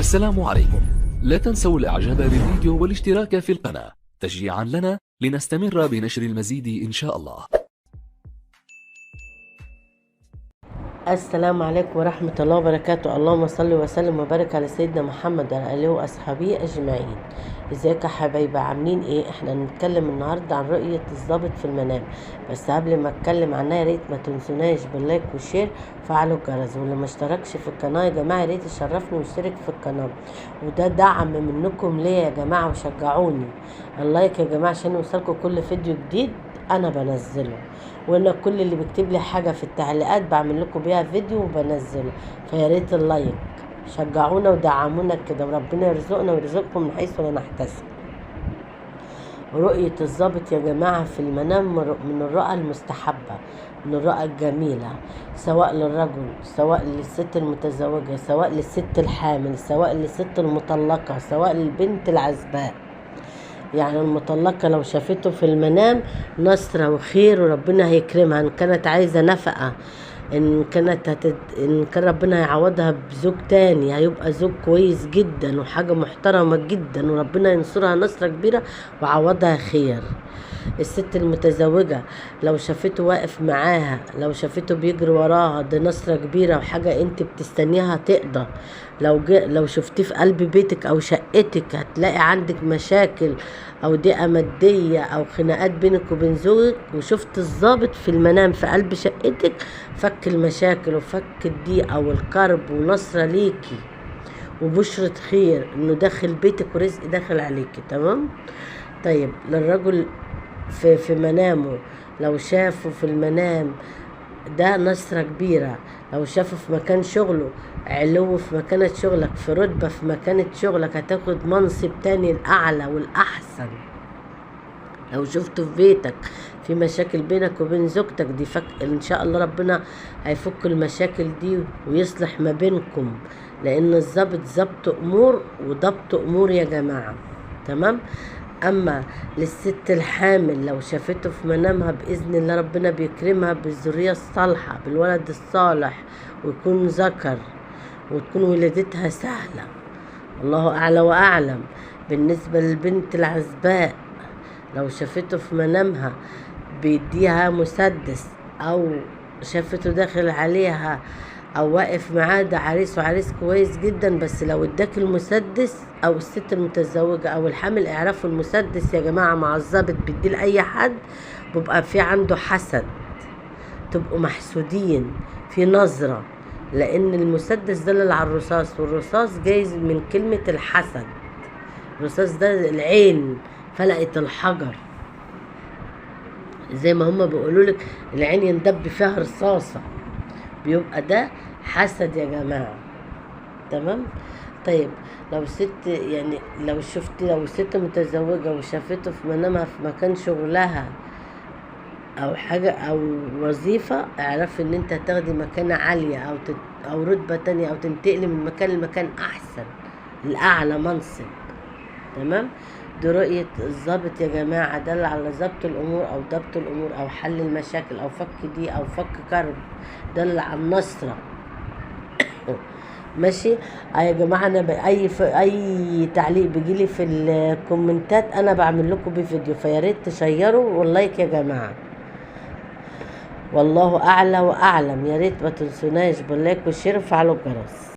السلام عليكم. لا تنسوا الاعجاب بالفيديو والاشتراك في القناة تشجيعا لنا لنستمر بنشر المزيد ان شاء الله. السلام عليكم ورحمة الله وبركاته. اللهم صل وسلم وبارك على سيدنا محمد وعلى آله وأصحابه أجمعين. ازيكم يا حبايبي، عاملين ايه؟ احنا هنتكلم النهاردة عن رؤية الضابط في المنام، بس قبل ما اتكلم عنها يا ريت ما تنسوناش باللايك والشير وفعلوا الجرس، واللي ما اشتركش في القناة يا جماعة يا ريت يشرفني ويشترك في القناة، وده دعم منكم ليا يا جماعة وشجعوني. اللايك يا جماعة عشان يوصلكم كل فيديو جديد انا بنزله، وانا كل اللي بيكتب لي حاجه في التعليقات بعمل لكم بيها فيديو وبنزله، فيا ريت اللايك، شجعونا ودعمونا كده، وربنا يرزقنا ويرزقكم من حيث لا نحتسب. رؤية الضابط يا جماعة في المنام من الرؤى المستحبة، من الرؤى الجميلة، سواء للرجل، سواء للست المتزوجة، سواء للست الحامل، سواء للست المطلقة، سواء للبنت العزباء. يعني المطلقة لو شافته في المنام نصرة وخير وربنا هيكرمها، ان كانت عايزة نفقة، ان كان ربنا هيعوضها بزوج تاني، هيبقى زوج كويس جدا وحاجة محترمة جدا، وربنا ينصرها نصرة كبيرة وعوضها خير. الست المتزوجة لو شافته واقف معاها، لو شافته بيجري وراها، دي نصرة كبيرة وحاجة انت بتستنيها تقضى. لو شفتيه في قلب بيتك او شقتك هتلاقي عندك مشاكل او ضيقة مادية او خناقات بينك وبين زوجك، وشفت الضابط في المنام في قلب شقتك، فك المشاكل وفك الضيقة والكرب ونصرة ليكي وبشرة خير انه داخل بيتك ورزق داخل عليكي. تمام. طيب للرجل في منامه، لو شافه في المنام ده نصرة كبيرة. لو شافه في مكان شغله، علو في مكانة شغلك، في رتبة في مكانة شغلك، هتاخد منصب تاني الأعلى والأحسن. لو شفته في بيتك في مشاكل بينك وبين زوجتك، دي ان شاء الله ربنا هيفك المشاكل دي ويصلح ما بينكم، لان الضابط ضبط امور وضبط امور يا جماعة. تمام. اما للست الحامل لو شافته في منامها باذن الله ربنا بيكرمها بالذريه الصالحه، بالولد الصالح، ويكون ذكر، وتكون ولادتها سهله، الله اعلى واعلم. بالنسبه للبنت العزباء لو شافته في منامها بيديها مسدس، او شافته داخل عليها او واقف معاه، ده عريس وعريس كويس جدا، بس لو اداك المسدس او الست المتزوجة او الحامل اعرفوا المسدس يا جماعة مع الضابط بيديه لاي حد بيبقى في عنده حسد، تبقوا محسودين في نظرة، لان المسدس دلل على الرصاص، والرصاص جايز من كلمة الحسد. الرصاص ده العين فلقت الحجر، زي ما هما بيقولولك العين يندب فيها رصاصة، بيبقى ده حسد يا جماعة. تمام. طيب لو ست، يعني لو ست متزوجة وشافته في منامها في مكان شغلها او حاجة او وظيفة، اعرف ان انت هتاخدي مكانة عالية او رتبة تانية، او تنتقلي من مكان لمكان احسن الاعلى منصب. تمام. دي رؤية الضابط يا جماعة، دل على ضبط الامور او ضبط الامور او حل المشاكل او فك دي او فك كرب، دل على النصرة. ماشي يا جماعة. انا اي تعليق بيجيلي في الكومنتات انا بعمل لكم بفيديو، فيا ريت تشيروا واللايك يا جماعة. والله اعلى واعلم. يا ريت ما تنسوناش باللايك والشير وفعلوا الجرس.